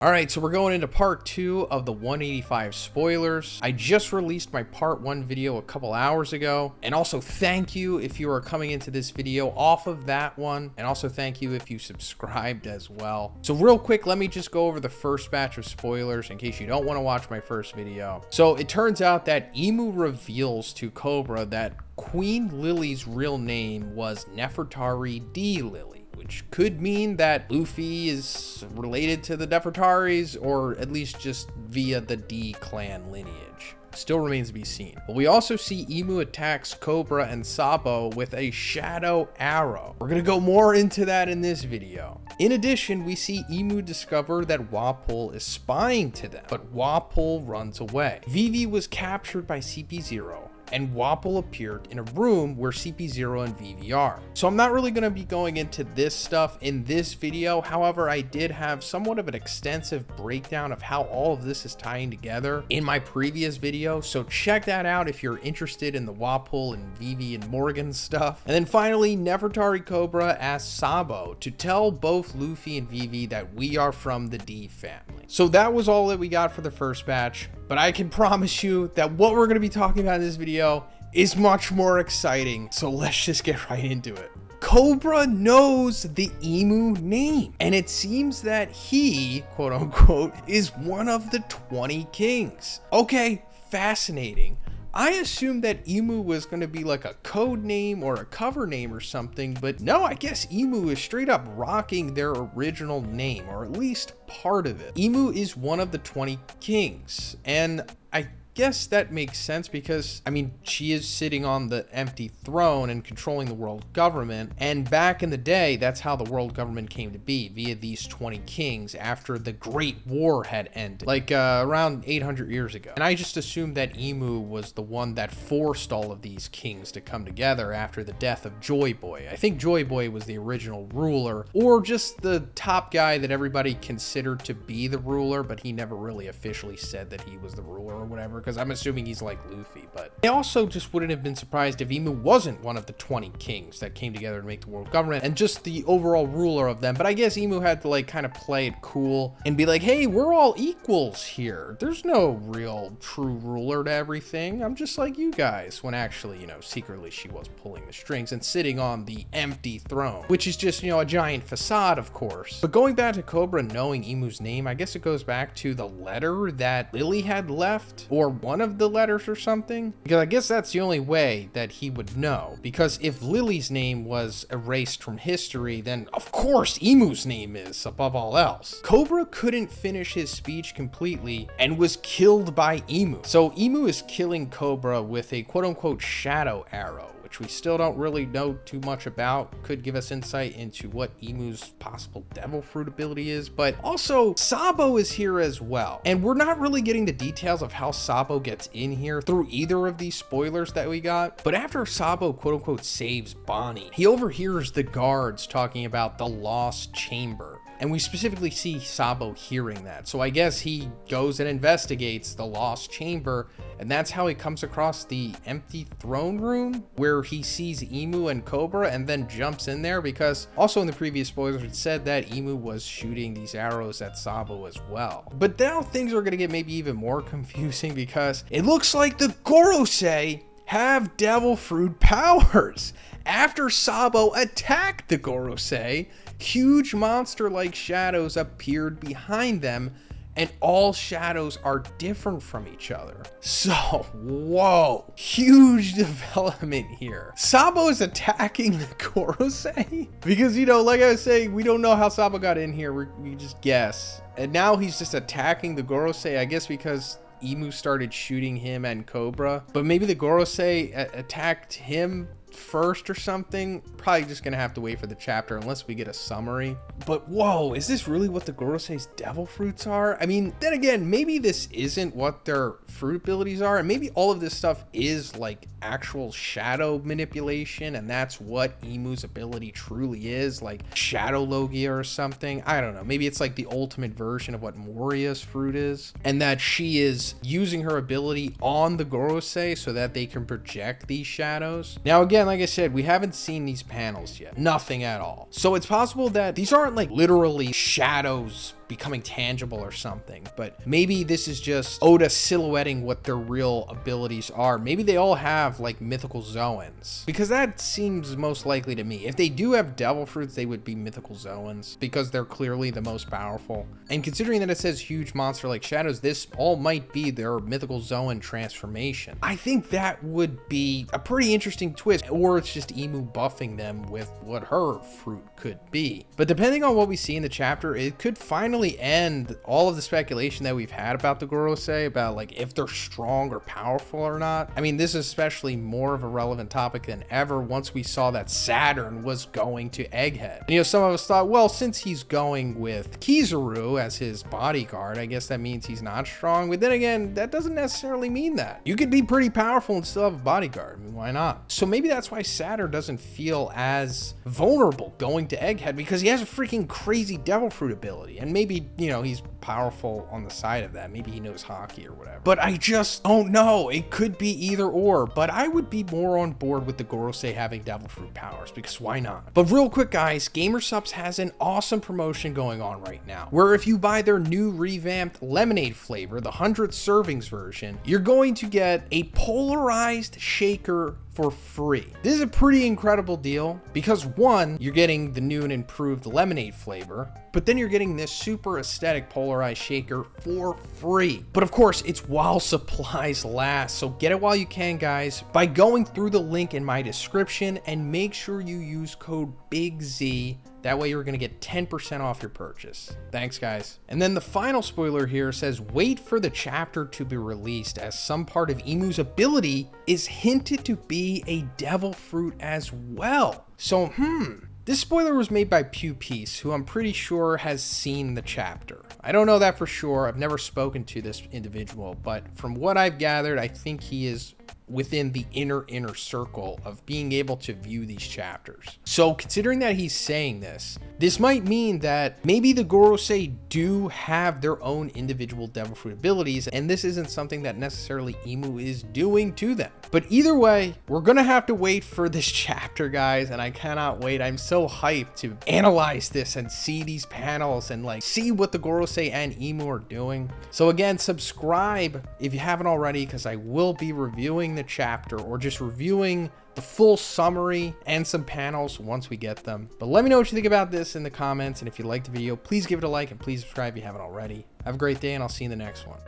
Alright, so we're going into part 2 of the 185 spoilers. I just released my part 1 video a couple hours ago. And also thank you if you are coming into this video off of that one. And also thank you if you subscribed as well. So real quick, let me just go over the first batch of spoilers in case you don't want to watch my first video. So it turns out that Emu reveals to Cobra that Queen Lily's real name was Nefertari D. Lily, which could mean that Luffy is related to the Nefertaris, or at least just via the D clan lineage. Still remains to be seen. But we also see Emu attacks Cobra and Sabo with a shadow arrow. We're gonna go more into that in this video. In addition, we see Emu discover that Wapol is spying to them, but Wapol runs away. Vivi was captured by CP0, and Wapol appeared in a room where CP0 and Vivi are. So I'm not really going to be going into this stuff in this video. However, I did have somewhat of an extensive breakdown of how all of this is tying together in my previous video. So check that out if you're interested in the Wapol and Vivi and Morgan stuff. And then finally, Nefertari Cobra asks Sabo to tell both Luffy and Vivi that we are from the D family. So that was all that we got for the first batch. But I can promise you that what we're going to be talking about in this video is much more exciting. So let's just get right into it. Cobra knows the Emu name, and it seems that he, quote unquote, is one of the 20 kings. Okay, fascinating. I assumed that Emu was going to be like a code name or a cover name or something, but no, I guess Emu is straight up rocking their original name, or at least part of it. Emu is one of the 20 kings, and I guess that makes sense because, I mean, she is sitting on the empty throne and controlling the world government, and back in the day, that's how the world government came to be, via these 20 kings after the Great War had ended, like around 800 years ago. And I just assumed that Emu was the one that forced all of these kings to come together after the death of Joy Boy. I think Joy Boy was the original ruler, or just the top guy that everybody considered to be the ruler, but he never really officially said that he was the ruler or whatever, because I'm assuming he's like Luffy. But I also just wouldn't have been surprised if Emu wasn't one of the 20 kings that came together to make the world government and just the overall ruler of them. But I guess Emu had to like kind of play it cool and be like, hey, we're all equals here. There's no real true ruler to everything. I'm just like you guys. When actually, you know, secretly she was pulling the strings and sitting on the empty throne, which is just, you know, a giant facade, of course. But going back to Cobra knowing Emu's name, I guess it goes back to the letter that Lily had left, or one of the letters or something, because I guess that's the only way that he would know, because if Lily's name was erased from history, then of course Emu's name is, above all else. Cobra couldn't finish his speech completely and was killed by Emu. So Emu is killing Cobra with a quote-unquote shadow arrow, which we still don't really know too much about. Could give us insight into what Emu's possible devil fruit ability is, but also Sabo is here as well. And we're not really getting the details of how Sabo gets in here through either of these spoilers that we got. But after Sabo quote unquote saves Bonnie, he overhears the guards talking about the lost chamber. And we specifically see Sabo hearing that. So I guess he goes and investigates the lost chamber, and that's how he comes across the empty throne room where he sees Emu and Cobra and then jumps in there, because also in the previous spoilers it said that Emu was shooting these arrows at Sabo as well. But now things are gonna get maybe even more confusing, because it looks like the Gorosei have devil fruit powers. After Sabo attacked the Gorosei, huge monster-like shadows appeared behind them, and all shadows are different from each other. So, whoa, huge development here. Sabo is attacking the Gorosei? Because, you know, like I was saying, we don't know how Sabo got in here, we just guess. And now he's just attacking the Gorosei, I guess because Emu started shooting him and Cobra. But maybe the Gorosei attacked him first or something. Probably just gonna have to wait for the chapter unless we get a summary. But whoa, is this really what the Gorosei's devil fruits are? I mean, then again, maybe this isn't what their fruit abilities are, and maybe all of this stuff is like actual shadow manipulation, and that's what Emu's ability truly is, like Shadow Logia or something. I don't know, maybe it's like the ultimate version of what Moria's fruit is, and that she is using her ability on the Gorosei so that they can project these shadows. Now again, like I said, we haven't seen these panels yet, nothing at all, so it's possible that these aren't like literally shadows becoming tangible or something, but maybe this is just Oda silhouetting what their real abilities are. Maybe they all have like mythical zones, because that seems most likely to me. If they do have devil fruits, they would be mythical zones because they're clearly the most powerful. And considering that it says huge monster like shadows, this all might be their mythical zone transformation. I think that would be a pretty interesting twist, or it's just Emu buffing them with what her fruit could be. But depending on what we see in the chapter, it could finally end all of the speculation that we've had about the Gorosei, about like if they're strong or powerful or not. I mean, this is especially more of a relevant topic than ever once we saw that Saturn was going to Egghead. And, you know, some of us thought, well, since he's going with Kizaru as his bodyguard, I guess that means he's not strong. But then again, that doesn't necessarily mean that. You could be pretty powerful and still have a bodyguard. I mean, why not? So maybe that's why Saturn doesn't feel as vulnerable going to Egghead, because he has a freaking crazy devil fruit ability. And maybe, you know, he's powerful on the side of that. Maybe he knows hockey or whatever. But I just don't know. It could be either or. But I would be more on board with the Gorosei having devil fruit powers, because why not? But real quick, guys, GamerSupps has an awesome promotion going on right now, where if you buy their new revamped lemonade flavor, the 100 servings version, you're going to get a polarized shaker for free. This is a pretty incredible deal because, one, you're getting the new and improved lemonade flavor, but then you're getting this super aesthetic polarized shaker for free. But of course, it's while supplies last, so get it while you can, guys, by going through the link in my description, and make sure you use code BIGZ. That way you're going to get 10% off your purchase. Thanks, guys. And then the final spoiler here says, wait for the chapter to be released, as some part of Emu's ability is hinted to be a devil fruit as well. So, this spoiler was made by Pew Peace, who I'm pretty sure has seen the chapter. I don't know that for sure. I've never spoken to this individual, but from what I've gathered, I think he is within the inner circle of being able to view these chapters. So considering that he's saying this might mean that maybe the Gorosei do have their own individual devil fruit abilities, and this isn't something that necessarily Emu is doing to them. But either way, we're gonna have to wait for this chapter, guys, and I cannot wait. I'm so hyped to analyze this and see these panels and like see what the Gorosei and Emu are doing. So again, subscribe if you haven't already, because I will be reviewing the chapter, or just reviewing the full summary and some panels once we get them. But let me know what you think about this in the comments, and if you liked the video, please give it a like and please subscribe if you haven't already. Have a great day, and I'll see you in the next one.